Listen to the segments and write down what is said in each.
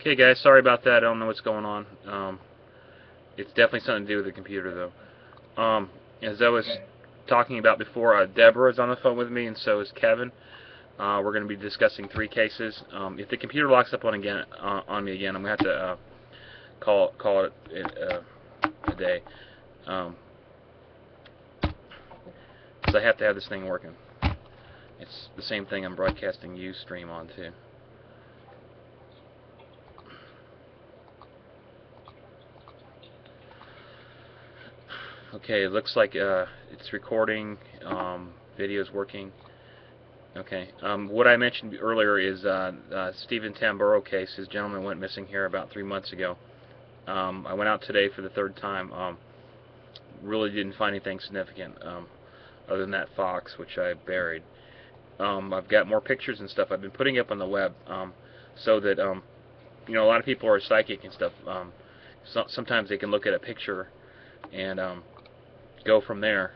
Okay, guys, sorry about that. I don't know what's going on. It's definitely something to do with the computer, though. As I was talking about before, Deborah is on the phone with me, and so is Kevin. We're going to be discussing 3 cases. If the computer locks up on me again, I'm going to have to call it a day. So I have to have this thing working. It's the same thing I'm broadcasting Ustream on too. Okay, it looks like it's recording. Video's working. Okay. What I mentioned earlier is Stephen Tamburo case. His gentleman went missing here about 3 months ago. I went out today for the 3rd time. Really didn't find anything significant other than that fox, which I buried. I've got more pictures and stuff I've been putting up on the web, so that you know, a lot of people are psychic and stuff. Sometimes they can look at a picture and go from there,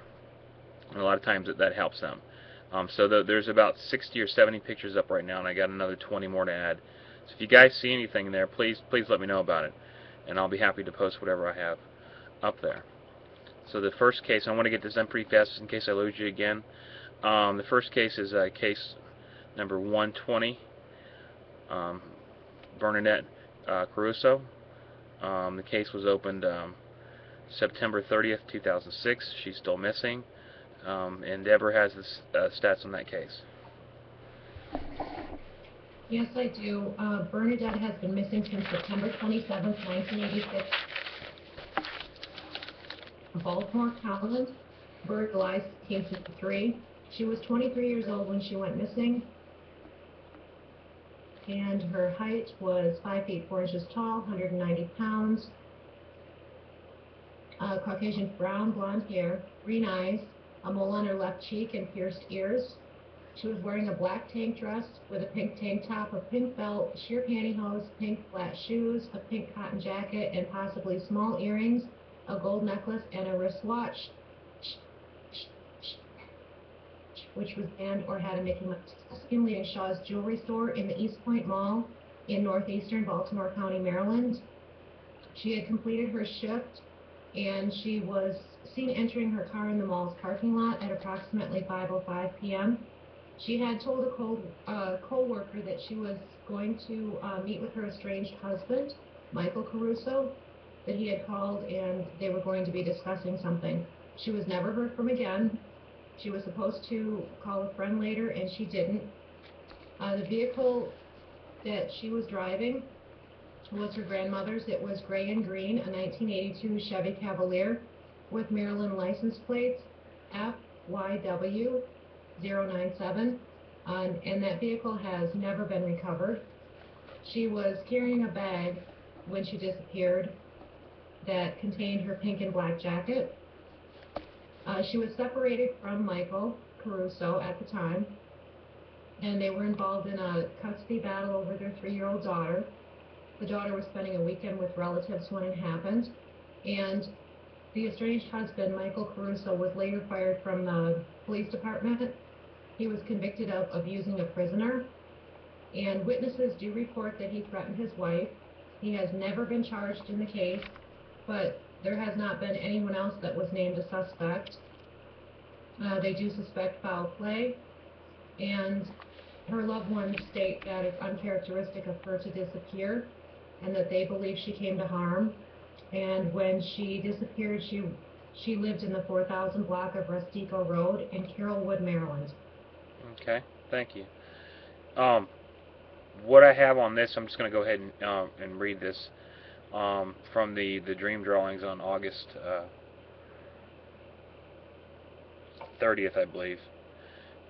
and a lot of times that helps them. So there's about 60 or 70 pictures up right now, and I got another 20 more to add. So if you guys see anything there, please let me know about it, and I'll be happy to post whatever I have up there. So the first case, I want to get this done pretty fast in case I lose you again. The first case is case number 120, Bernadette Caruso. The case was opened September 30th, 2006. She's still missing, and Deborah has the stats on that case. Yes, I do. Bernadette has been missing since September 27th, 1986. Baltimore, Maryland, birth July 1953. She was 23 years old when she went missing, and her height was 5 feet 4 inches tall, 190 pounds, Caucasian brown blonde hair, green eyes, a mole on her left cheek, and pierced ears. She was wearing a black tank dress with a pink tank top, a pink belt, sheer pantyhose, pink flat shoes, a pink cotton jacket, and possibly small earrings, a gold necklace, and a wristwatch, which was banned or had a Mickey Mouse costume, leaving Shaw's Jewelry Store in the East Point Mall in northeastern Baltimore County, Maryland. She had completed her shift, and she was seen entering her car in the mall's parking lot at approximately 5:05 p.m. She had told a co-worker that she was going to meet with her estranged husband, Michael Caruso, that he had called, and they were going to be discussing something. She was never heard from again. She was supposed to call a friend later, and she didn't. The vehicle that she was driving was her grandmother's. It was gray and green, a 1982 Chevy Cavalier with Maryland license plates FYW 097, and that vehicle has never been recovered. She was carrying a bag when she disappeared that contained her pink and black jacket. She was separated from Michael Caruso at the time, and they were involved in a custody battle over their 3-year-old daughter. The daughter was spending a weekend with relatives when it happened, and the estranged husband, Michael Caruso, was later fired from the police department. He was convicted of abusing a prisoner, and witnesses do report that he threatened his wife. He has never been charged in the case, but there has not been anyone else that was named a suspect. They do suspect foul play, and her loved ones state that it's uncharacteristic of her to disappear, and that they believe she came to harm. And when she disappeared, she lived in the 4000 block of Rustico Road in Carrollwood, Maryland. Okay, thank you. What I have on this, I'm just going to go ahead and read this from the dream drawings on August 30th, I believe.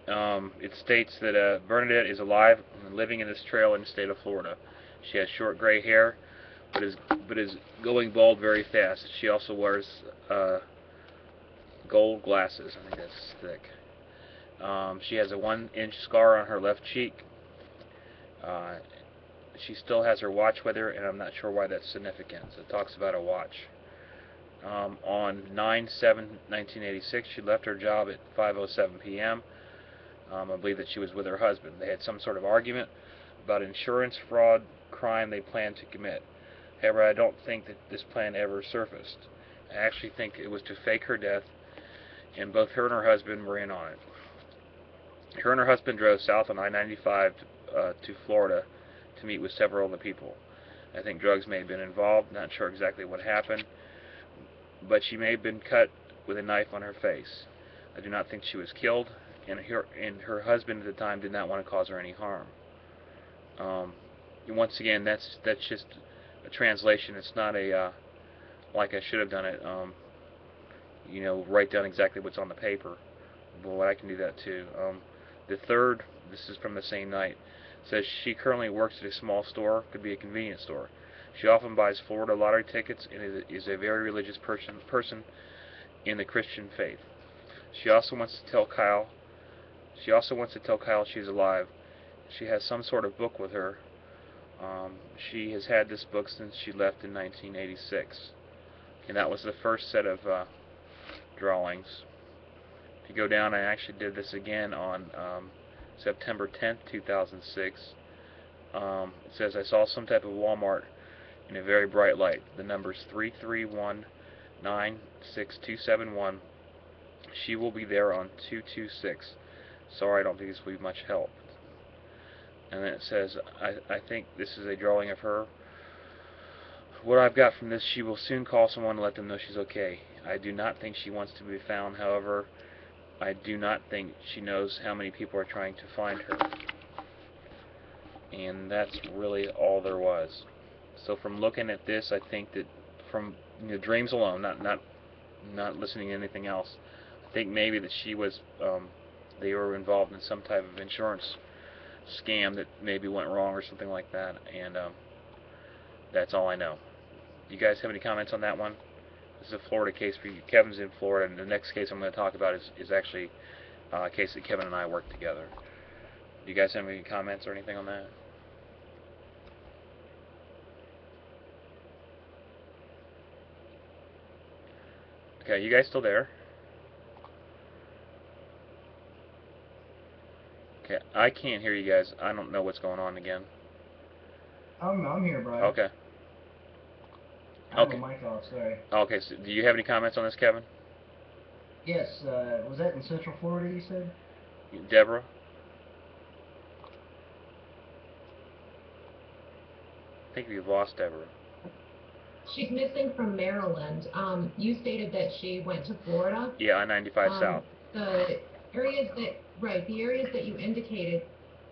It states that Bernadette is alive and living in this trail in the state of Florida. She has short gray hair, but is going bald very fast. She also wears gold glasses. I think that's thick. She has a 1-inch scar on her left cheek. She still has her watch with her, and I'm not sure why that's significant. So it talks about a watch. On 9/7/1986, she left her job at 5:07 p.m. I believe that she was with her husband. They had some sort of argument about insurance fraud crime they planned to commit. However, I don't think that this plan ever surfaced. I actually think it was to fake her death, and both her and her husband were in on it. Her and her husband drove south on I-95 to Florida to meet with several other people. I think drugs may have been involved, not sure exactly what happened, but she may have been cut with a knife on her face. I do not think she was killed, and her husband at the time did not want to cause her any harm. Once again, that's just a translation. It's not a like I should have done it. Write down exactly what's on the paper. But I can do that too. The third, this is from the same night, says she currently works at a small store, could be a convenience store. She often buys Florida lottery tickets and is a very religious person in the Christian faith. She also wants to tell Kyle she's alive. She has some sort of book with her. She has had this book since she left in 1986. And that was the first set of drawings. If you go down, I actually did this again on September 10th, 2006. It says, I saw some type of Walmart in a very bright light. The number's 3319671. She will be there on 226. Sorry, I don't think this will be much help. And then it says, I think this is a drawing of her. What I've got from this, she will soon call someone and let them know she's okay. I do not think she wants to be found. However, I do not think she knows how many people are trying to find her. And that's really all there was. So from looking at this, I think that from dreams alone, not listening to anything else, I think maybe that she was they were involved in some type of insurance scam that maybe went wrong or something like that. And that's all I know. Do you guys have any comments on that one? This is a Florida case for you. Kevin's in Florida, and the next case I'm going to talk about is actually a case that Kevin and I worked together. Do you guys have any comments or anything on that? Okay, you guys still there? Okay, I can't hear you guys. I don't know what's going on again. I'm here, Brian. Okay. I have my mic off, sorry. Okay, so do you have any comments on this, Kevin? Yes, was that in Central Florida, you said? Deborah? I think we've lost Deborah. She's missing from Maryland. You stated that she went to Florida. Yeah, I-95 South. The areas that you indicated,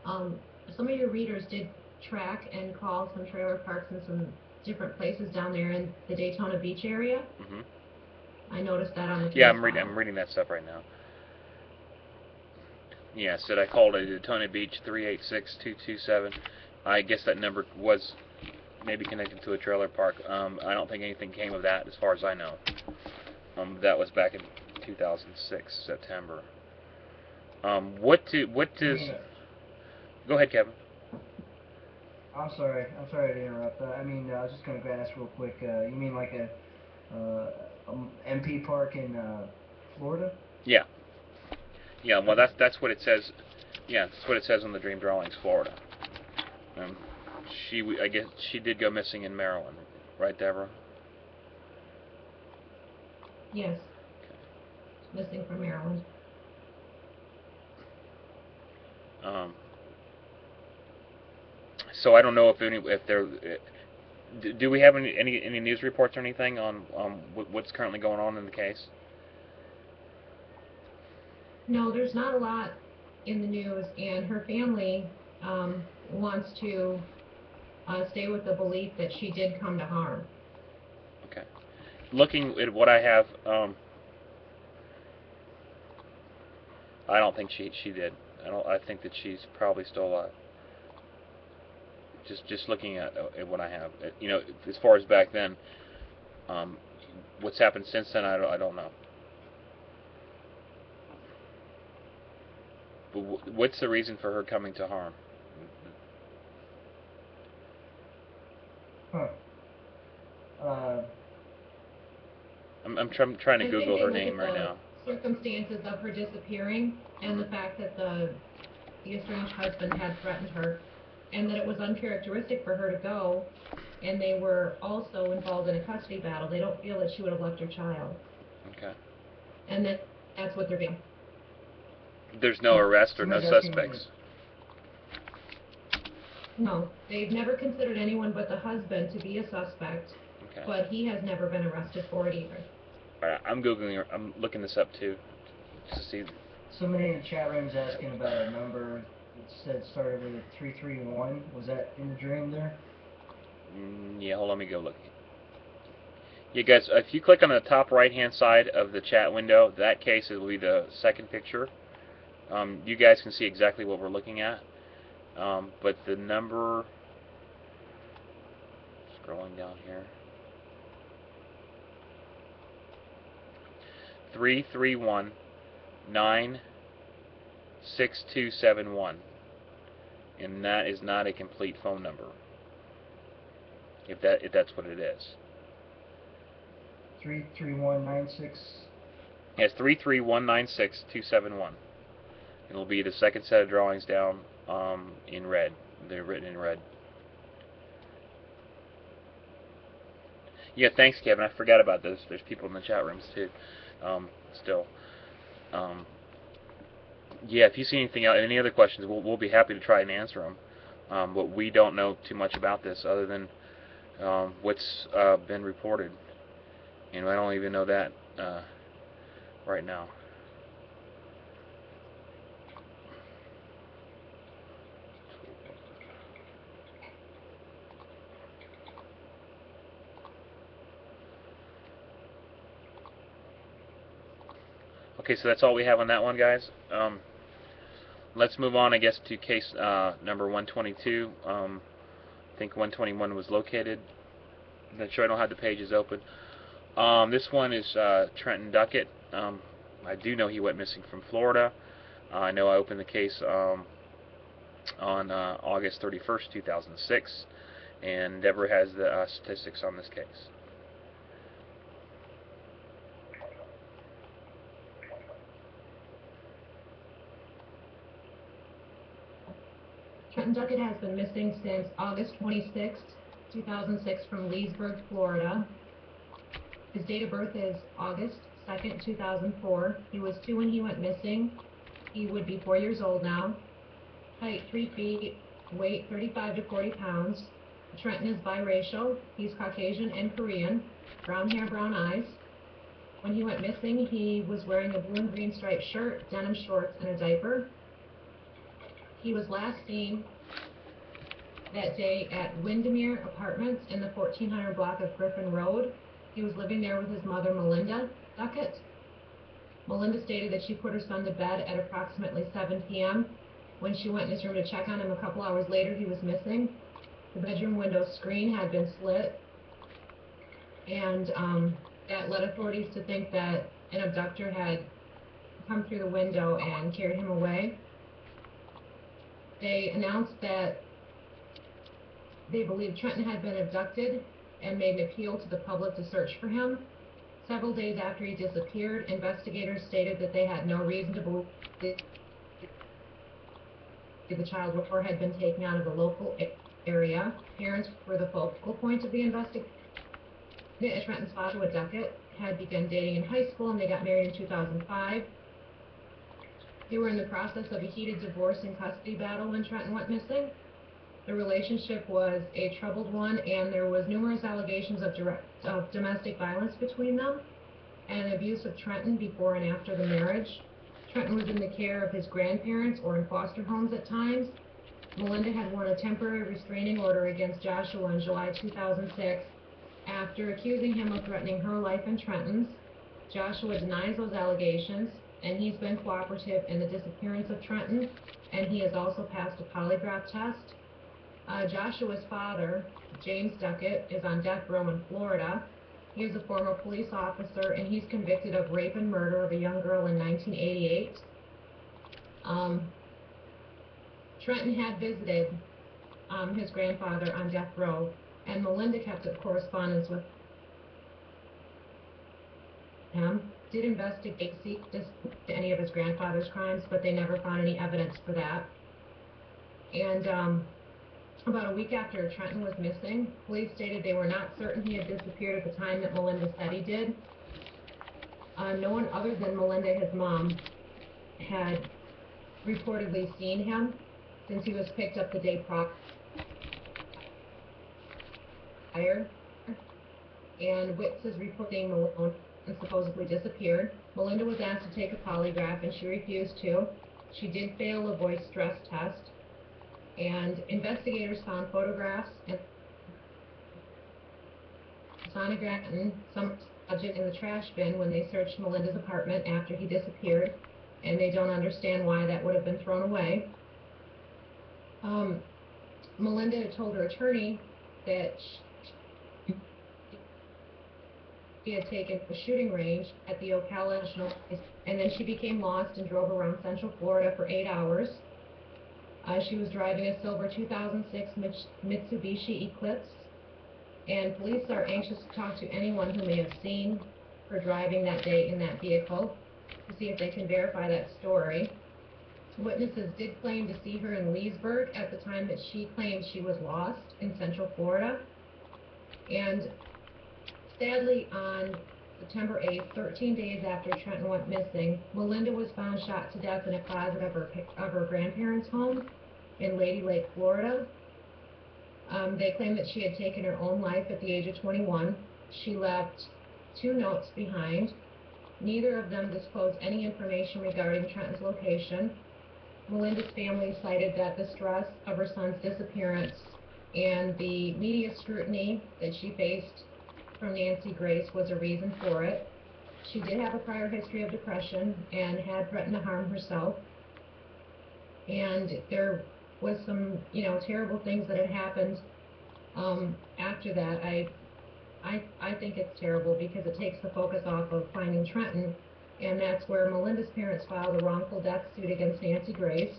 some of your readers did track and call some trailer parks and some different places down there in the Daytona Beach area. Mm-hmm. I noticed that on the Yeah, I'm reading that stuff right now. Yeah, said I called it Daytona Beach 386227. I guess that number was maybe connected to a trailer park. I don't think anything came of that, as far as I know. That was back in 2006 September. What does? Go ahead, Kevin. I'm sorry to interrupt. I was just going to ask real quick. You mean like a MP park in Florida? Yeah. Yeah. Well, that's what it says. Yeah, that's what it says on the Dream Drawings, Florida. I guess she did go missing in Maryland, right, Deborah? Yes. Missing from Maryland. So I don't know if there. Do we have any news reports or anything on what's currently going on in the case? No, there's not a lot in the news, and her family wants to stay with the belief that she did come to harm. Okay. Looking at what I have, I don't think she did. I think that she's probably still alive. Just looking at what I have, as far as back then, what's happened since then, I don't know. But what's the reason for her coming to harm? I'm trying to Google her name right now. Circumstances of her disappearing and the fact that the estranged husband had threatened her and that it was uncharacteristic for her to go, and they were also involved in a custody battle. They don't feel that she would have left her child. Okay. And that's what they're doing. There's no arrest or no Somebody's asking suspects. No, they've never considered anyone but the husband to be a suspect, Okay. but he has never been arrested for it either. Alright, I'm googling. I'm looking this up too, just to see. Somebody in the chat room's asking about a number that said started with 331. Was that in the dream there? Yeah, hold on, let me go look. Yeah, guys, if you click on the top right-hand side of the chat window, that case will be the second picture. You guys can see exactly what we're looking at. But the number, scrolling down here, 331-96271, and that is not a complete phone number. If that's what it is. 33196. Yes, 331-96271. It'll be the second set of drawings down in red. They're written in red. Yeah, thanks, Kevin. I forgot about this. There's people in the chat rooms too. Still. Yeah, if you see anything else, any other questions, we'll be happy to try and answer them. But we don't know too much about this other than what's been reported, and I don't even know that right now. Okay, so that's all we have on that one, guys. Let's move on, I guess, to case number 122. I think 121 was located. I'm not sure, I don't have the pages open. This one is Trenton Duckett. I do know he went missing from Florida. I know I opened the case on August 31st, 2006, and Deborah has the statistics on this case. Trenton Duckett has been missing since August 26, 2006 from Leesburg, Florida. His date of birth is August 2nd, 2004. He was 2 when he went missing. He would be 4 years old now. Height 3 feet, weight 35 to 40 pounds. Trenton is biracial. He's Caucasian and Korean. Brown hair, brown eyes. When he went missing, he was wearing a blue and green striped shirt, denim shorts, and a diaper. He was last seen that day at Windermere Apartments in the 1400 block of Griffin Road. He was living there with his mother, Melinda Duckett. Melinda stated that she put her son to bed at approximately 7 p.m. When she went in his room to check on him a couple hours later, he was missing. The bedroom window screen had been slit, and that led authorities to think that an abductor had come through the window and carried him away. They announced that they believed Trenton had been abducted and made an appeal to the public to search for him. Several days after he disappeared, investigators stated that they had no reason to believe the child before had been taken out of the local area. Parents were the focal point of the investigation. Trenton's father, Duckett, had begun dating in high school, and they got married in 2005. They were in the process of a heated divorce and custody battle when Trenton went missing. The relationship was a troubled one, and there was numerous allegations of domestic violence between them and abuse of Trenton before and after the marriage. Trenton was in the care of his grandparents or in foster homes at times. Melinda had won a temporary restraining order against Joshua in July 2006 after accusing him of threatening her life and Trenton's. Joshua denies those allegations, and he's been cooperative in the disappearance of Trenton, and he has also passed a polygraph test. Joshua's father, James Duckett, is on death row in Florida. He is a former police officer, and he's convicted of rape and murder of a young girl in 1988. Trenton had visited his grandfather on death row, and Melinda kept up correspondence with him. Did investigate any of his grandfather's crimes, but they never found any evidence for that. And About a week after Trenton was missing, police stated they were not certain he had disappeared at the time that Melinda said he did. No one other than Melinda, his mom, had reportedly seen him since he was picked up the day prior, and witnesses reporting Malone supposedly disappeared. Melinda was asked to take a polygraph and she refused to. She did fail a voice stress test, and investigators found photographs and sonogram and some object in the trash bin when they searched Melinda's apartment after he disappeared, and they don't understand why that would have been thrown away. Melinda had told her attorney that she had taken a shooting range at the Ocala National Place, and then she became lost and drove around Central Florida for 8 hours. She was driving a silver 2006 Mitsubishi Eclipse, and police are anxious to talk to anyone who may have seen her driving that day in that vehicle to see if they can verify that story. Witnesses did claim to see her in Leesburg at the time that she claimed she was lost in Central Florida. And sadly, on September 8th, 13 days after Trenton went missing, Melinda was found shot to death in a closet of her grandparents' home in Lady Lake, Florida. They claim that she had taken her own life at the age of 21. She left 2 notes behind. Neither of them disclosed any information regarding Trenton's location. Melinda's family cited that the stress of her son's disappearance and the media scrutiny that she faced from Nancy Grace was a reason for it. She did have a prior history of depression and had threatened to harm herself. And there was some, terrible things that had happened after that. I think it's terrible because it takes the focus off of finding Trenton, and that's where Melinda's parents filed a wrongful death suit against Nancy Grace.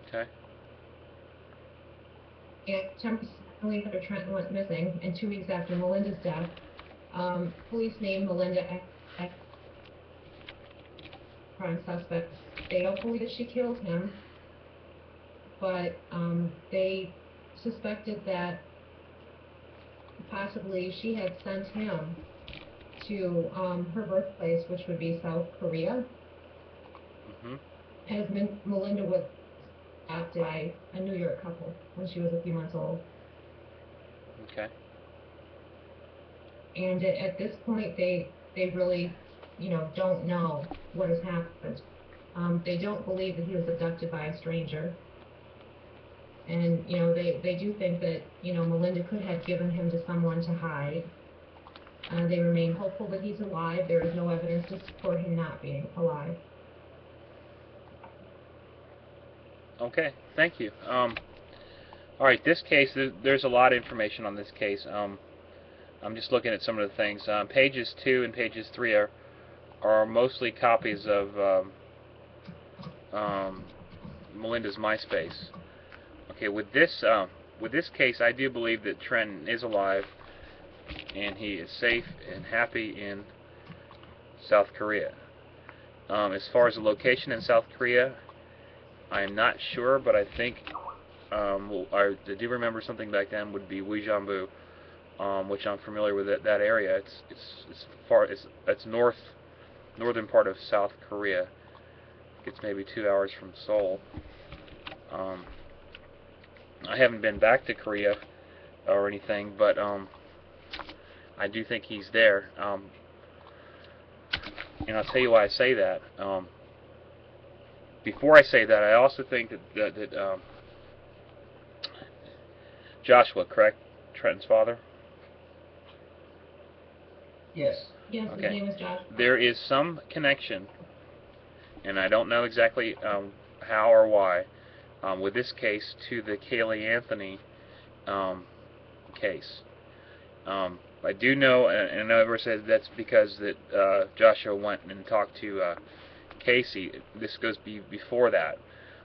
Okay. And temporarily after Trenton went missing, and 2 weeks after Melinda's death, police named Melinda as prime suspect. They don't believe that she killed him, but they suspected that possibly she had sent him to her birthplace, which would be South Korea. As Melinda was adopted by a New York couple when she was a few months old. Okay. And at this point, they really, don't know what has happened. They don't believe that he was abducted by a stranger. And, they do think that, Melinda could have given him to someone to hide. They remain hopeful that he's alive. There is no evidence to support him not being alive. Okay, thank you. All right, this case, there's a lot of information on this case. I'm just looking at some of the things. Pages 2 and pages 3 are mostly copies of Melinda's MySpace. Okay, with this case, I do believe that Trenton is alive, and he is safe and happy in South Korea. As far as the location in South Korea, I am not sure, but I think I do remember something back then would be Uijeonbu, which I'm familiar with that area. It's northern part of South Korea. It's maybe 2 hours from Seoul. I haven't been back to Korea or anything, but I do think he's there. And I'll tell you why I say that. Before I say that, I also think that Joshua, correct? Trenton's father? Yes. Yes, Okay. his name is Josh. There is some connection, and I don't know exactly how or why, with this case to the Kaylee Anthony case. I do know, and I know everyone says that's because that Joshua went and talked to Casey. This goes before that,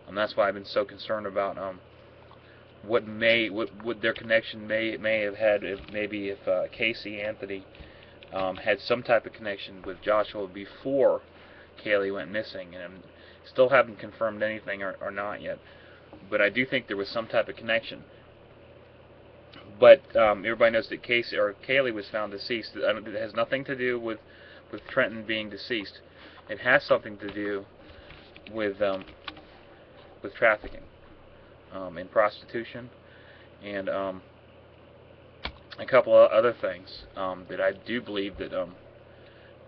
and that's why I've been so concerned about what their connection may have had if Casey Anthony had some type of connection with Joshua before Kaylee went missing, and still haven't confirmed anything or not yet. but I do think there was some type of connection. But everybody knows that Kaylee was found deceased. It has nothing to do with Trenton being deceased. It has something to do with trafficking and prostitution and a couple of other things that I do believe that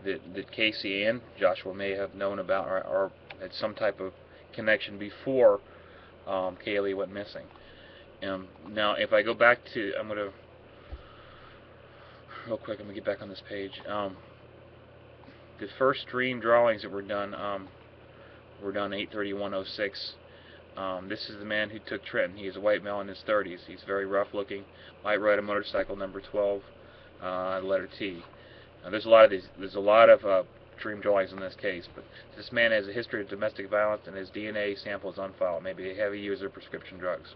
that Casey and Joshua may have known about or had some type of connection before Kaylee went missing. Now, if I go back to, real quick, I'm going to get back on this page. The first dream drawings that were done 8/31/06. This is the man who took Trenton. He is a white male in his 30s. He's very rough looking. Might ride a motorcycle, number 12, letter T. There's a lot of dream drawings in this case, but this man has a history of domestic violence and his DNA sample is on file. Maybe a heavy user of prescription drugs.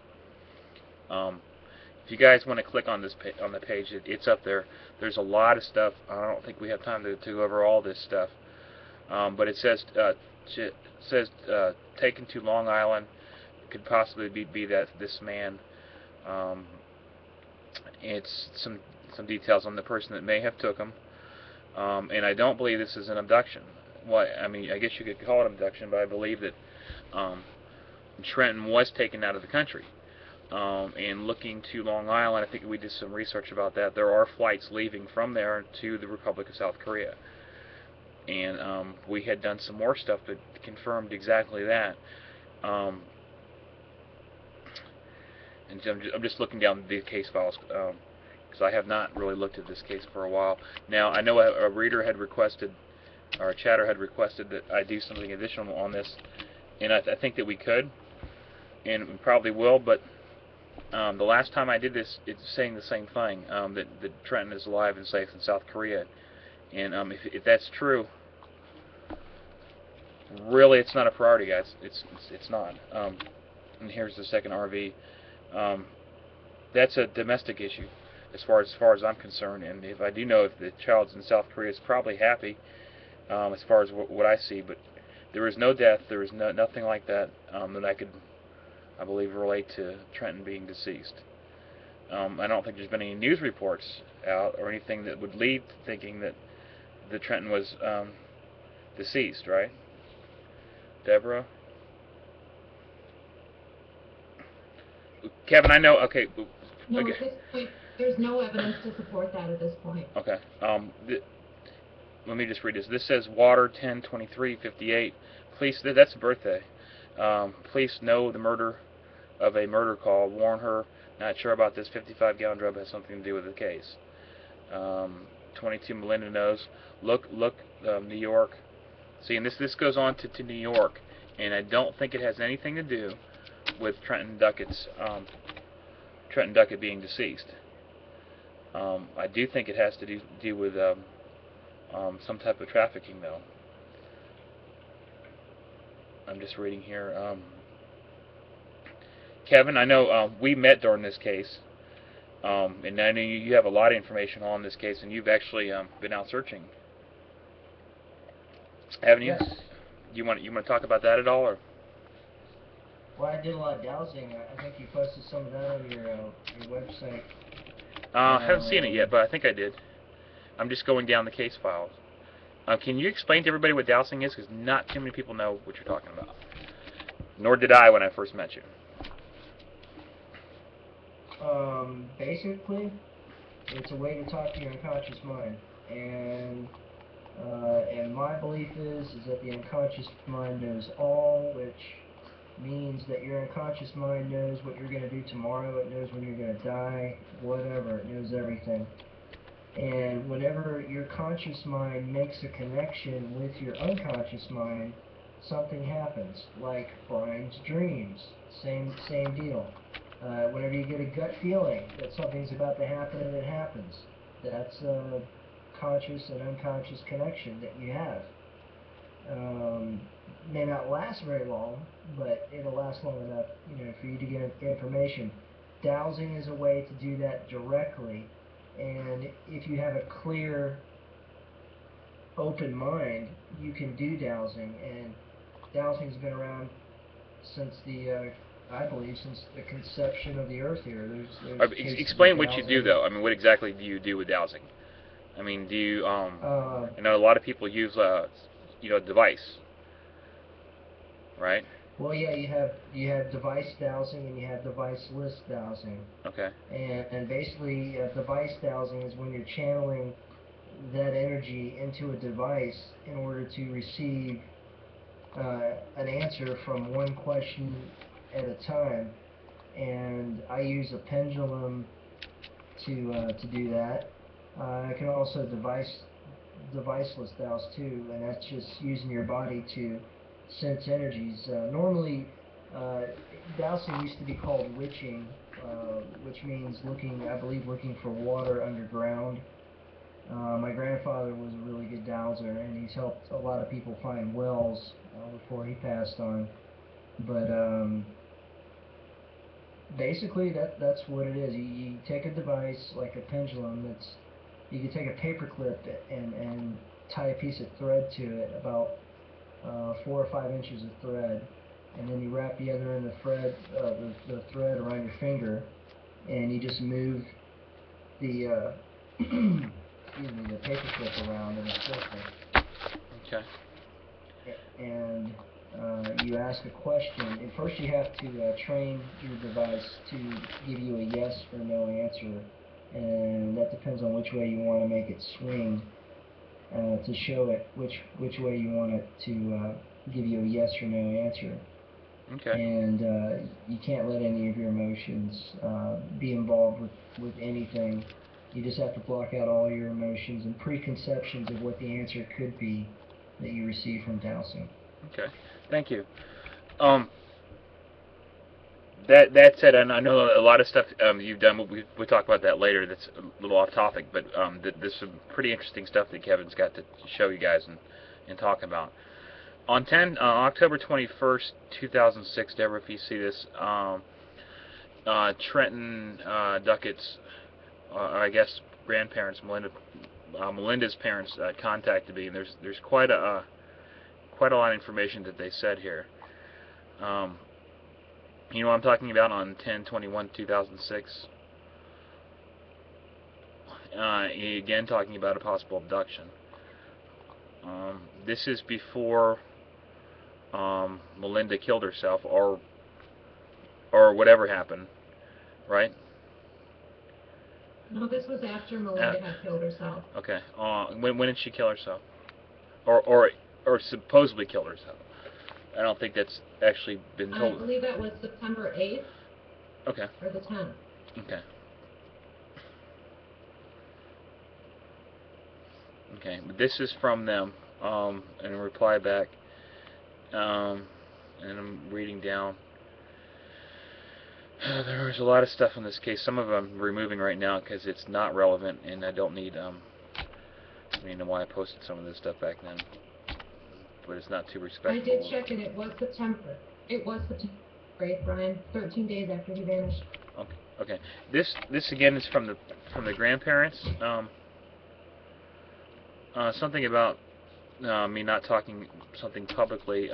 If you guys want to click on this on the page, it's up there. There's a lot of stuff. I don't think we have time to go over all this stuff, but it says taken to Long Island. It could possibly be that this man. It's some details on the person that may have took him, and I don't believe this is an abduction. I mean, I guess you could call it abduction, but I believe that Trenton was taken out of the country. And looking to Long Island, I think we did some research about that. There are flights leaving from there to the Republic of South Korea. And we had done some more stuff that confirmed exactly that. And I'm just looking down the case files because I have not really looked at this case for a while. Now, I know a reader had requested, or a chatter had requested that I do something additional on this. And I think that we could, and we probably will, but the last time I did this, it's saying the same thing, that Trenton is alive and safe in South Korea. And if that's true, really it's not a priority, guys. It's not. And here's the second RV. That's a domestic issue as far as I'm concerned. And if I do know if the child's in South Korea, it's probably happy as far as what I see. But there is no death. There is nothing like that that I could, I believe, relate to Trenton being deceased. I don't think there's been any news reports out or anything that would lead to thinking that Trenton was deceased, right? Deborah? Kevin, I know, okay. No, Okay. at this point, there's no evidence to support that at this point. Okay. Let me just read this. This says water 10/23/58. Police, that's a birthday. Police know the murder of a murder call. Warn her. Not sure about this 55-gallon drum has something to do with the case. 22 Melinda knows. Look, New York. See, and this goes on to New York, and I don't think it has anything to do with Trenton Duckett being deceased. I do think it has to do with some type of trafficking, though. I'm just reading here. Kevin, I know we met during this case, and I know you have a lot of information on this case, and you've actually been out searching, haven't you? Yes. You want to talk about that at all, or? Well, I did a lot of dowsing. I think you posted some of that on your website. I haven't seen it yet, but I think I did. I'm just going down the case files. Can you explain to everybody what dowsing is? Because not too many people know what you're talking about. Nor did I when I first met you. Basically, it's a way to talk to your unconscious mind. And my belief is that the unconscious mind knows all, which means that your unconscious mind knows what you're going to do tomorrow. It knows when you're going to die, whatever. It knows everything. And whenever your conscious mind makes a connection with your unconscious mind, something happens, like Brian's dreams. Same deal. Whenever you get a gut feeling that something's about to happen and it happens, that's a conscious and unconscious connection that you have. May not last very long, but it'll last long enough, for you to get information. Dowsing is a way to do that directly, and if you have a clear, open mind, you can do dowsing. And dowsing's been around since the I believe, since the conception of the Earth here. There's cases Explain of what you do, dowsing. though. I mean, what exactly do you do with dowsing? I mean, do you, Uh, I know a lot of people use, a device, right? well, yeah, you have device dowsing and you have deviceless dowsing. Okay. And basically, device dowsing is when you're channeling that energy into a device in order to receive an answer from one question at a time. And I use a pendulum to do that. I can also deviceless douse too, and that's just using your body to sense energies. Normally, uh, dowsing used to be called witching, which means I believe, looking for water underground. My grandfather was a really good dowser, and he's helped a lot of people find wells before he passed on. But basically, that's what it is. You take a device like a pendulum. You can take a paper clip and tie a piece of thread to it, about 4 or 5 inches of thread, and then you wrap the other end of the thread around your finger, and you just move the excuse me, the paper clip around in a circle. Okay. And you ask a question. And first, you have to train your device to give you a yes or no answer, and that depends on which way you want to make it swing, to show it which way you want it to give you a yes or no answer. Okay. And you can't let any of your emotions be involved with anything. You just have to block out all your emotions and preconceptions of what the answer could be that you receive from dowsing. Okay. Thank you. That said, and I know a lot of stuff you've done. We'll talk about that later. That's a little off topic, but there's some pretty interesting stuff that Kevin's got to show you guys and talk about. On October 21st, 2006, Deborah, if you see this, Trenton Duckett's, I guess, grandparents, Melinda's parents, contacted me, and there's quite a lot of information that they said here. You know what I'm talking about on 10/21/2006? Again, talking about a possible abduction. This is before Melinda killed herself, or whatever happened, right? No, this was after Melinda had killed herself. Okay. When did she kill herself? Or supposedly killed herself? I don't think that's actually been told. I believe that was September 8th. Okay. Or the 10th. Okay. Okay. But this is from them, and a reply back, and I'm reading down. There's a lot of stuff in this case. Some of them I'm removing right now because it's not relevant, and I don't need. I mean, why I posted some of this stuff back then, but it's not too respectful. I did check it. It was September 8th, Brian. 13 days after he vanished. Okay. Okay. This again is from the grandparents. Something about me not talking something publicly.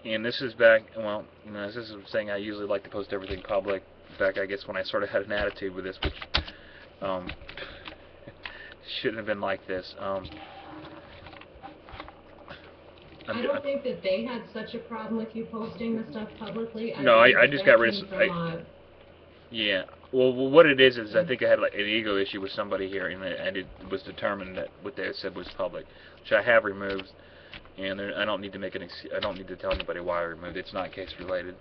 And this is back, well, this is saying I usually like to post everything public. Back, I guess, when I sort of had an attitude with this, which shouldn't have been like this. I don't think that they had such a problem with you posting the stuff publicly. No, I just got rid of. Yeah. Well, what it is I think I had like an ego issue with somebody here, and it was determined that what they said was public, which I have removed. And I don't need to make I don't need to tell anybody why I removed it. It's not case related.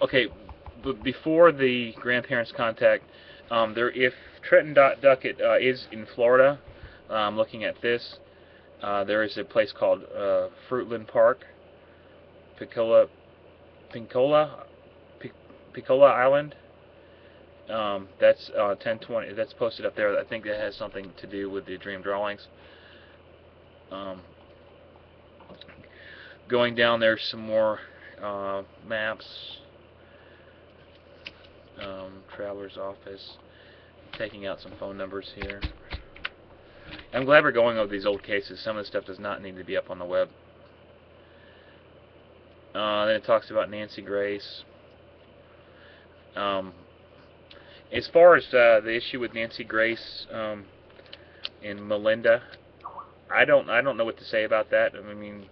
Okay, but before the grandparents' contact, if Trenton Duckett is in Florida, looking at this, there is a place called Fruitland Park, Picola Island. That's 10/20. That's posted up there. I think that has something to do with the dream drawings. Going down there, some more maps. Traveler's office. Taking out some phone numbers here. I'm glad we're going over these old cases. Some of the stuff does not need to be up on the web. Then it talks about Nancy Grace. As far as the issue with Nancy Grace and Melinda, I don't know what to say about that. I mean,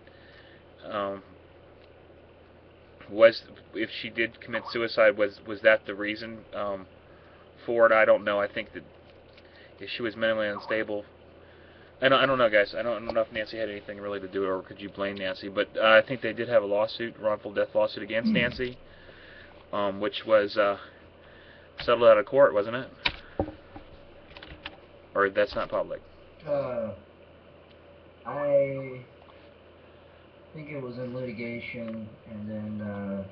if she did commit suicide, was that the reason for it? I don't know. I think that if she was mentally unstable, I don't know, guys. I don't know if Nancy had anything really to do with it, or could you blame Nancy? But I think they did have a lawsuit, wrongful death lawsuit against Nancy, which was settled out of court, wasn't it? Or that's not public? I think it was in litigation, and then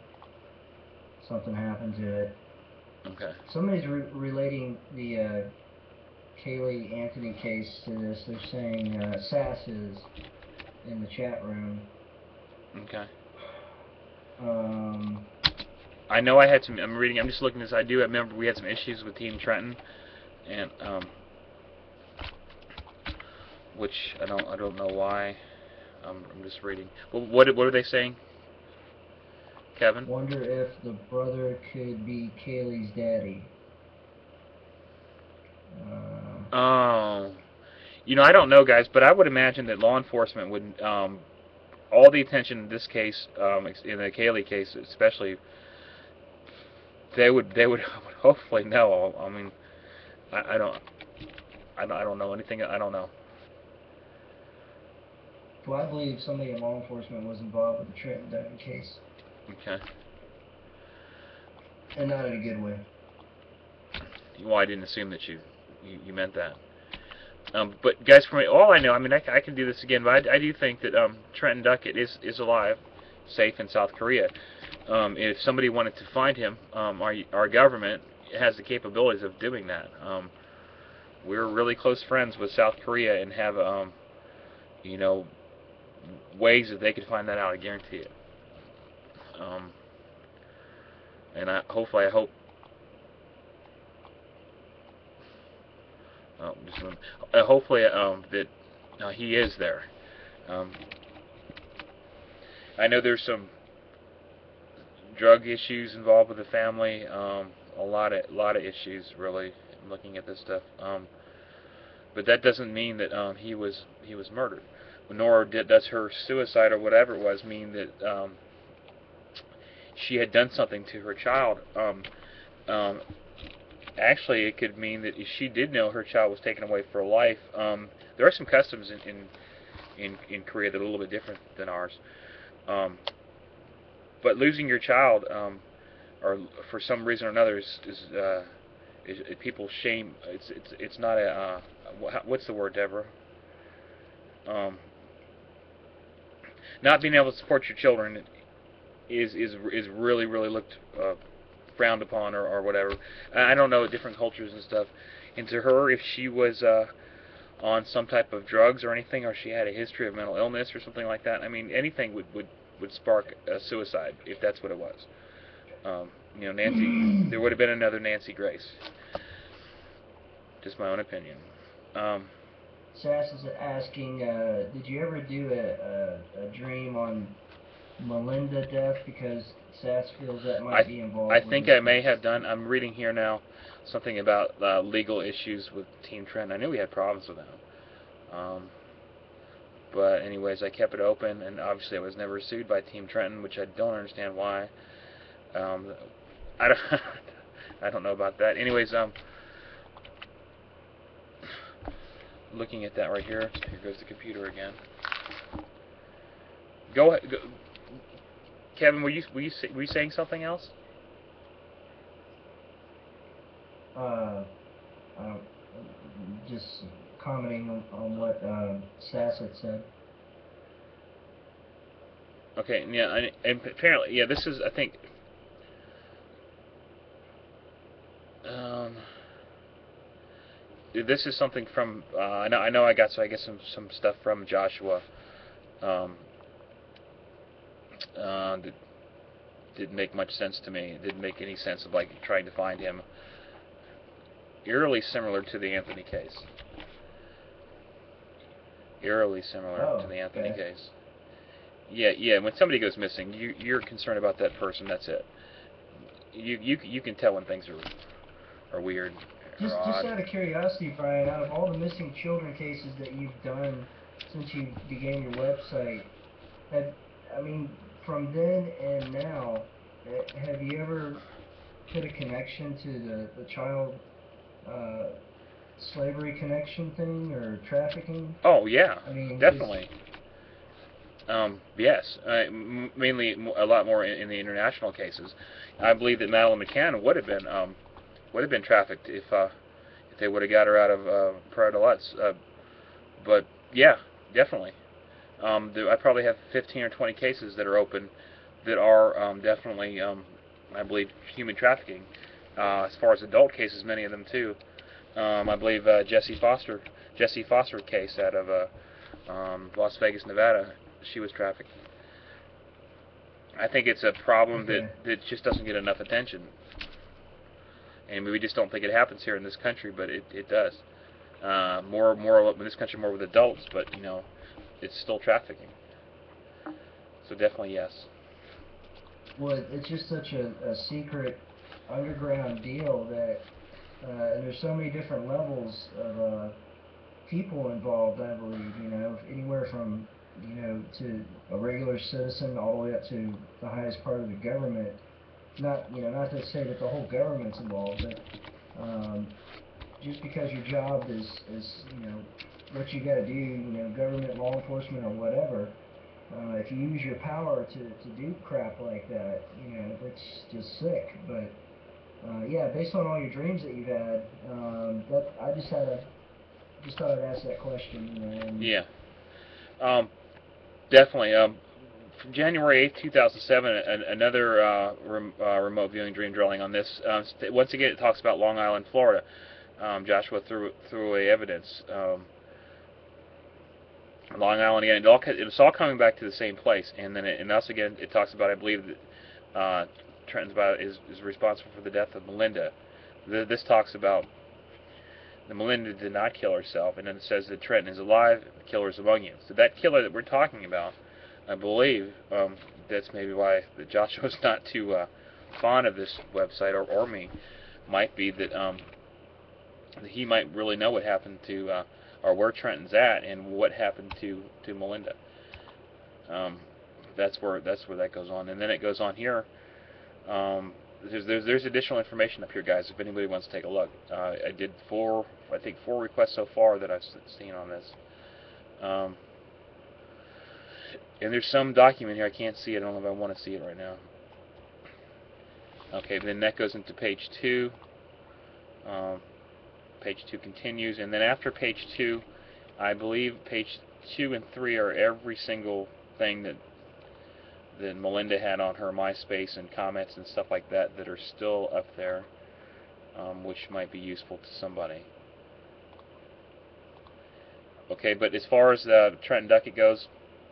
something happened to it. Okay. Somebody's relating the Kaylee Anthony case to this. They're saying Sass is in the chat room. Okay. I know I had some. I'm just looking at this. I do remember we had some issues with Team Trenton, and which I don't know why. I'm just reading. Well, what are they saying, Kevin? Wonder if the brother could be Kaylee's daddy. Oh, I don't know, guys, but I would imagine that law enforcement would all the attention in this case, in the Kaylee case especially, they would hopefully know. I mean, I don't know anything. I don't know. Well, I believe somebody in law enforcement was involved with the Trenton Duckett case. Okay. And not in a good way. Well, I didn't assume that you meant that. But guys, from all I know, I mean, I can do this again, but I do think that Trenton Duckett is alive, safe in South Korea. If somebody wanted to find him, our government has the capabilities of doing that. We're really close friends with South Korea and have, ways that they could find that out. I guarantee it. And hopefully, I hope. Hopefully that he is there. I know there's some drug issues involved with the family. A lot of issues, really. Looking at this stuff, but that doesn't mean that he was murdered. Nor does her suicide or whatever it was mean that she had done something to her child. Actually, it could mean that if she did know her child was taken away for life. There are some customs in Korea that are a little bit different than ours. But losing your child, or for some reason or another, is people's shame. It's not a what's the word, Deborah? Not being able to support your children is really looked frowned upon or whatever. I don't know, different cultures and stuff. And to her, if she was on some type of drugs or anything, or she had a history of mental illness or something like that, I mean, anything would spark a suicide if that's what it was. Nancy, there would have been another Nancy Grace. Just my own opinion. Sass is asking, did you ever do a dream on Melinda death? Because Sass feels that might be involved. I think I may have done. I'm reading here now something about legal issues with Team Trenton. I knew we had problems with them. But anyways, I kept it open, and obviously I was never sued by Team Trenton, which I don't understand why. I don't know about that. Anyways, looking at that right here. Here goes the computer again. Go ahead. Kevin, were you saying something else? Just commenting on what Sass had said. Okay, yeah, and apparently, yeah, this is, I think, this is something from, I know I got some stuff from Joshua, that didn't make much sense to me. It didn't make any sense of, like, trying to find him. Eerily similar to the Anthony case. Eerily similar Oh, to the Anthony okay. case. Yeah, yeah. When somebody goes missing, you're concerned about that person. That's it. You can tell when things are weird or Just odd. out of curiosity, Brian, out of all the missing children cases that you've done since you began your website, have, I mean, from then and now, have you ever put a connection to the child uh, slavery connection thing or trafficking? Oh yeah, I mean, 'cause definitely. Yes, mainly a lot more in the international cases. I believe that Madeline McCann would have been trafficked if they would have got her out of Prairie du Lutz. But yeah, definitely. I probably have 15 or 20 cases that are open that are definitely, I believe, human trafficking. As far as adult cases, many of them too. I believe Jesse Foster case out of Las Vegas, Nevada, she was trafficked. I think it's a problem okay. that just doesn't get enough attention, and we just don't think it happens here in this country, but it does. More in this country, more with adults, but it's still trafficking. So definitely yes. Well, it's just such a secret underground deal that, and there's so many different levels of people involved. I believe, anywhere from to a regular citizen all the way up to the highest part of the government. Not to say that the whole government's involved, but just because your job is what you got to do, government, law enforcement, or whatever. If you use your power to do crap like that, that's just sick. But yeah, based on all your dreams that you've had, that I just thought I'd ask that question. And Yeah. Um, Definitely. From January 8th, 2007, another remote viewing dream drilling on this. Once again, it talks about Long Island, Florida. Joshua threw away evidence. Long Island again. It's all coming back to the same place. And then and also again, it talks about, I believe, that Trenton's about is responsible for the death of Melinda. This talks about that Melinda did not kill herself, and then it says that Trenton is alive, the killer is among you. So that killer that we're talking about, I believe, that's maybe why that Joshua's not too fond of this website or me, might be that he might really know what happened to, or where Trenton's at, and what happened to Melinda. That's where that goes on, and then it goes on here. There's additional information up here, guys. If anybody wants to take a look, I did four requests so far that I've seen on this. And there's some document here I can't see it. I don't know if I want to see it right now. Okay, then that goes into page 2. Page 2 continues, and then after page 2, I believe page 2 and 3 are every single thing that Melinda had on her MySpace and comments and stuff like that that are still up there, which might be useful to somebody. Okay, but as far as Trenton Duckett goes,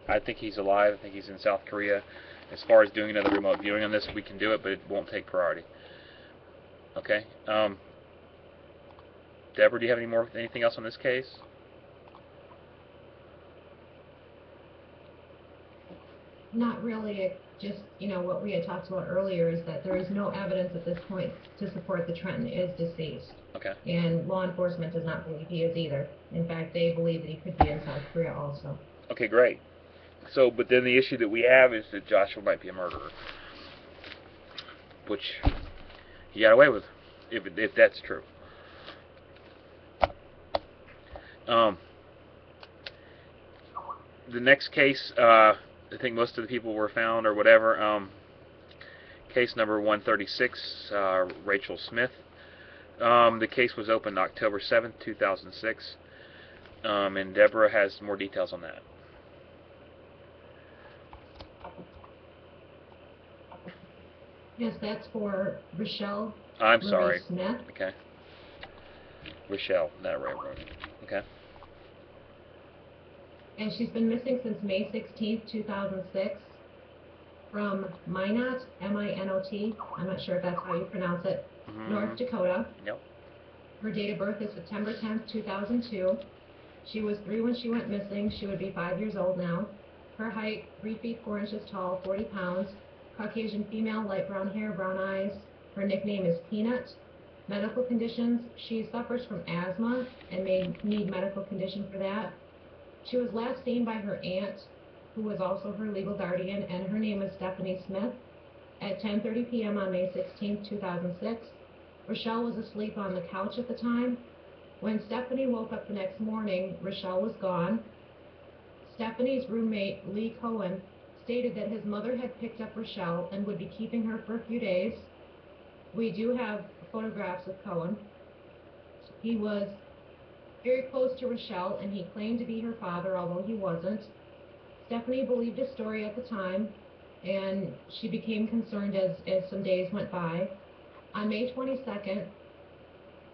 I think he's alive. I think he's in South Korea. As far as doing another remote viewing on this, we can do it, but it won't take priority. Okay. Deborah, do you have anything else on this case? Not really. It just, what we had talked about earlier is that there is no evidence at this point to support that Trenton is deceased. Okay. And law enforcement does not believe he is either. In fact, they believe that he could be in South Korea also. Okay, great. So, but then the issue that we have is that Joshua might be a murderer, which he got away with, if that's true. The next case, I think most of the people were found or whatever. Case number 136, Reachelle Smith. The case was opened October 7th, 2006, and Deborah has more details on that. Yes, that's for Reachelle I'm sorry. Smith. Okay. Reachelle, not Railroad. Okay. And she's been missing since May 16th, 2006, from Minot, M-I-N-O-T, I'm not sure if that's how you pronounce it, North Dakota. Yep. Her date of birth is September 10th, 2002. She was 3 when she went missing. She would be 5 years old now. Her height, 3 feet 4 inches tall, 40 pounds. Caucasian female, light brown hair, brown eyes. Her nickname is Peanut. Medical conditions, she suffers from asthma and may need medical condition for that. She was last seen by her aunt, who was also her legal guardian, and her name is Stephanie Smith, at 10:30 p.m. on May 16, 2006. Reachelle was asleep on the couch at the time. When Stephanie woke up the next morning, Reachelle was gone. Stephanie's roommate, Lee Cohen, stated that his mother had picked up Reachelle and would be keeping her for a few days. We do have photographs of Cohen. He was very close to Reachelle, and he claimed to be her father, although he wasn't. Stephanie believed his story at the time, and she became concerned as some days went by. On May 22nd,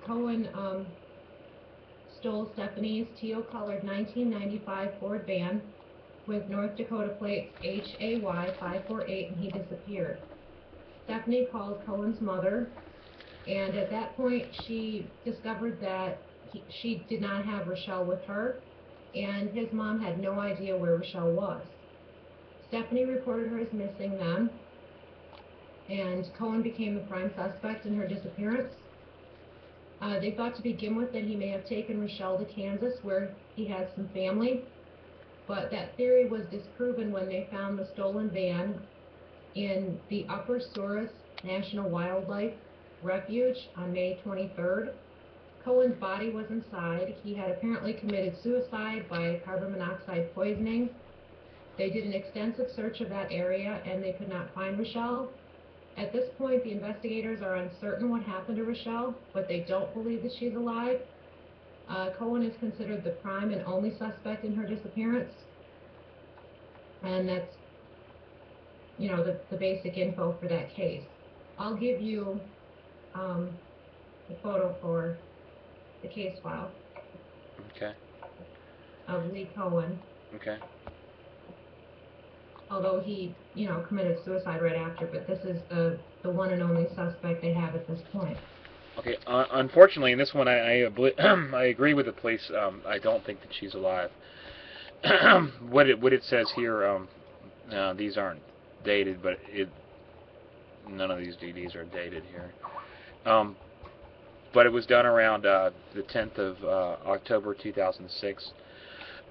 Cohen stole Stephanie's teal-colored 1995 Ford van with North Dakota plates HAY 548, and he disappeared. Stephanie called Cohen's mother, and at that point she discovered that she did not have Reachelle with her, and his mom had no idea where Reachelle was. Stephanie reported her as missing then, and Cohen became the prime suspect in her disappearance. They thought to begin with that he may have taken Reachelle to Kansas, where he has some family, but that theory was disproven when they found the stolen van in the Upper Souris National Wildlife Refuge on May 23rd. Cohen's body was inside. He had apparently committed suicide by carbon monoxide poisoning. They did an extensive search of that area, and they could not find Reachelle. At this point, the investigators are uncertain what happened to Reachelle, but they don't believe that she's alive. Cohen is considered the prime and only suspect in her disappearance, and that's, you know, the basic info for that case. I'll give you the photo for the case file. Okay. Of Lee Cohen. Okay. Although he, you know, committed suicide right after, but this is the one and only suspect they have at this point. Okay. Unfortunately, in this one, I agree with the police. I don't think that she's alive. What it says here, these aren't dated, but none of these DVDs are dated here. But it was done around the 10th of October 2006.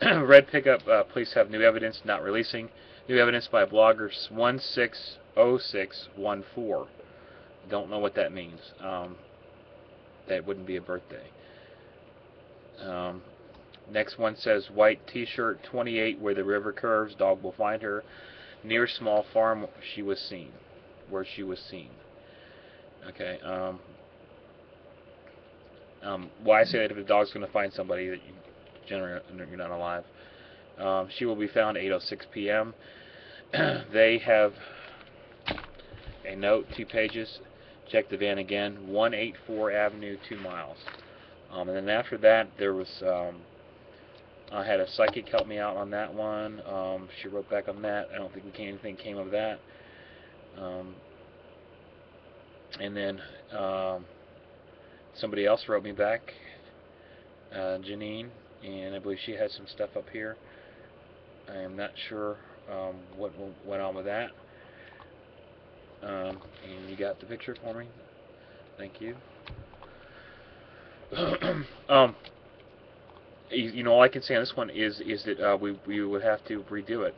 Red Pickup police have new evidence not releasing. New evidence by blogger 160614. Don't know what that means. That wouldn't be a birthday. Next one says white T-shirt 28 where the river curves. Dog will find her near small farm. She was seen. Where she was seen. Okay. Why I say that if the dog's going to find somebody that you generally you're not alive. She will be found 8:06 p.m. They have a note, 2 pages. Check the van again. 184 Avenue, 2 miles. And then after that, there was I had a psychic help me out on that one. She wrote back on that. I don't think anything came of that. And then somebody else wrote me back, Janine, and I believe she has some stuff up here. I am not sure what went on with that. And you got the picture for me? Thank you. You know, all I can say on this one is that we would have to redo it.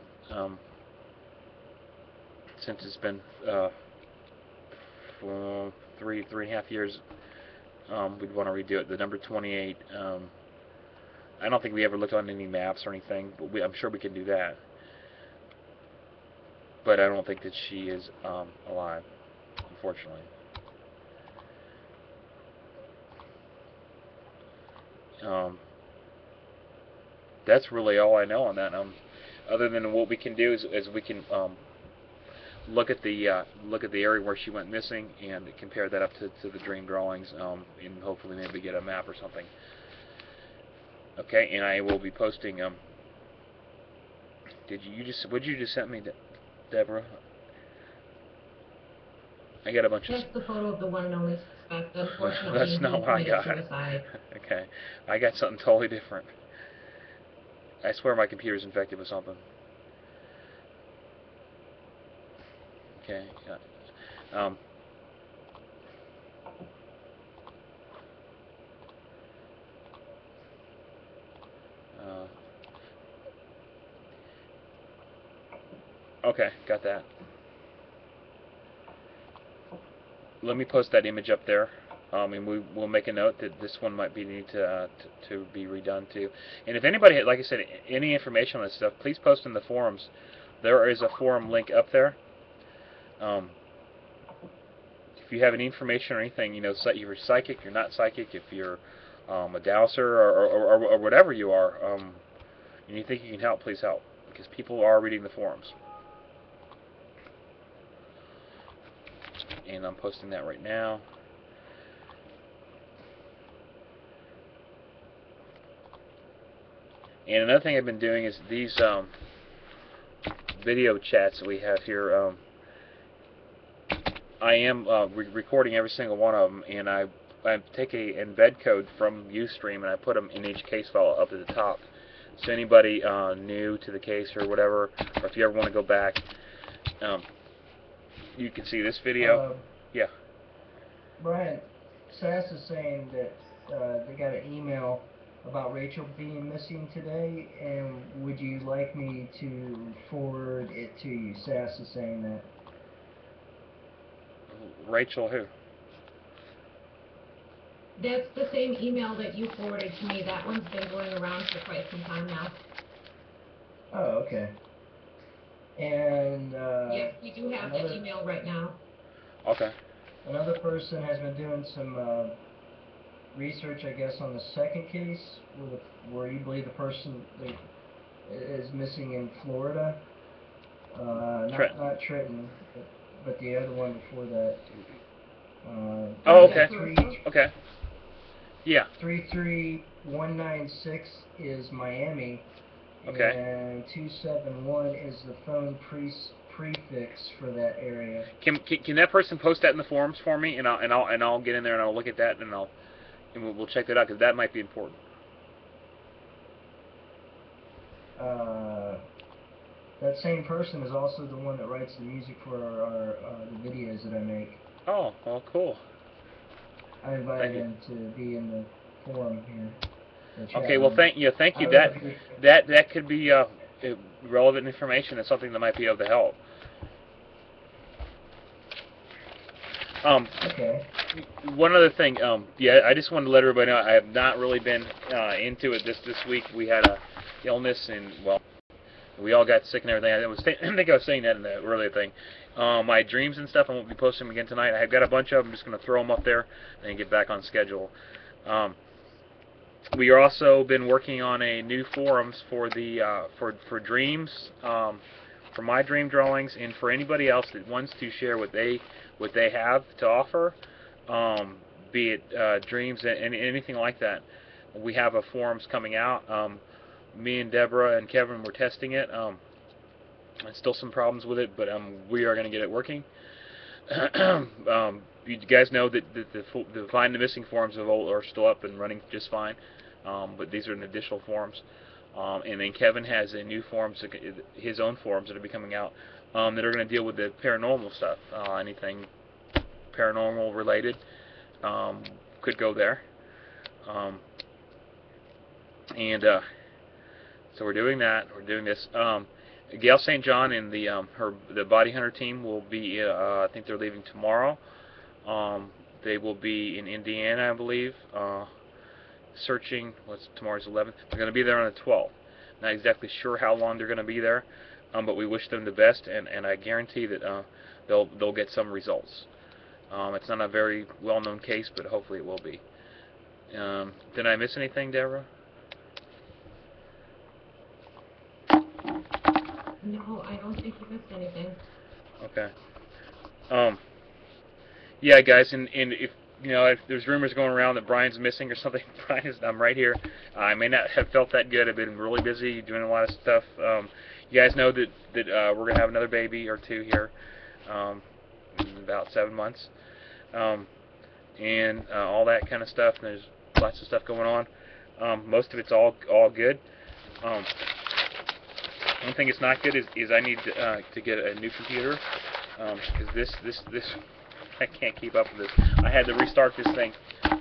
Since it's been 3.5 years, we'd want to redo it. The number 28. I don't think we ever looked on any maps or anything, but I'm sure we can do that. But I don't think that she is alive, unfortunately. That's really all I know on that. Other than what we can do is we can look at the area where she went missing and compare that up to the dream drawings, and hopefully maybe get a map or something. Okay, and I will be posting. Would you just send me, Deborah? I got a bunch of. That's the photo of the one and only suspect. Unfortunately, That's not what I got. Suicide. Okay, I got something totally different. I swear my computer's infected with something. Okay. Um, okay, got that. Let me post that image up there. And we'll make a note that this one might be need to be redone too. And if anybody, like I said, any information on this stuff, please post in the forums. There is a forum link up there. If you have any information or anything, you know, you're psychic, you're not psychic, if you're a dowser or whatever you are, and you think you can help, please help, because people are reading the forums. And I'm posting that right now. And another thing I've been doing is these video chats that we have here. I am recording every single one of them, and I take a embed code from Ustream and I put them in each case file up at the top. So anybody new to the case or whatever, or if you ever want to go back, you can see this video. Yeah. Brian, Sass is saying that they got an email about Rachel being missing today, and would you like me to forward it to you? Sass is saying that. Rachel who? That's the same email that you forwarded to me. That one's been going around for quite some time now. Oh, okay. And yes, we do have that email right now. Okay. Another person has been doing some research, I guess, on the second case, where you believe the person is missing in Florida. Not Trenton, but the other one before that. Oh, okay. Okay. Yeah. 33196 is Miami. Okay. And 271 is the phone prefix for that area. Can that person post that in the forums for me, and I'll get in there and I'll look at that and we'll check that out, because that might be important. That same person is also the one that writes the music for the videos that I make. Oh, well, cool. I invited him to be in the forum here. Okay, well, thank you. That could be relevant information and something that might be able to help. Okay. One other thing, yeah, I just wanted to let everybody know I have not really been into it this week. We had a illness, and well, we all got sick and everything. I think I was saying that in the earlier thing. My dreams and stuff, I won't be posting them again tonight. I've got a bunch of them. I'm just going to throw them up there and get back on schedule. We are also been working on a new forums for the for dreams, for my dream drawings, and for anybody else that wants to share what they have to offer, be it dreams and anything like that. We have a forums coming out. Me and Deborah and Kevin were testing it. There's still some problems with it, but we are going to get it working. You guys know that the Find the Missing forums are still up and running just fine, but these are an additional forums. And then Kevin has a new forums, his own forums that are coming out, that are going to deal with the paranormal stuff. Anything paranormal related could go there. So we're doing that. We're doing this. Gail St. John and the Body Hunter team will be. I think they're leaving tomorrow. They will be in Indiana, I believe, searching. Tomorrow's 11th. They're going to be there on the 12th. Not exactly sure how long they're going to be there, but we wish them the best, and I guarantee that they'll get some results. It's not a very well-known case, but hopefully it will be. Did I miss anything, Deborah? No, I don't think you missed anything. Okay. Yeah, guys, and if you know, if there's rumors going around that Brian's missing or something, I'm right here. I may not have felt that good. I've been really busy doing a lot of stuff. You guys know that we're gonna have another baby or two here in about 7 months, and all that kind of stuff. And there's lots of stuff going on. Most of it's all good. One thing that's not good is I need to get a new computer, because this I can't keep up with this. I had to restart this thing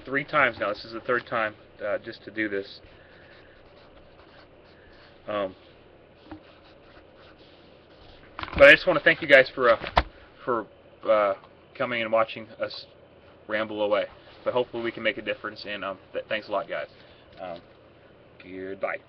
3 times now. This is the 3rd time just to do this. But I just want to thank you guys for coming and watching us ramble away. But hopefully we can make a difference. And thanks a lot, guys. Goodbye.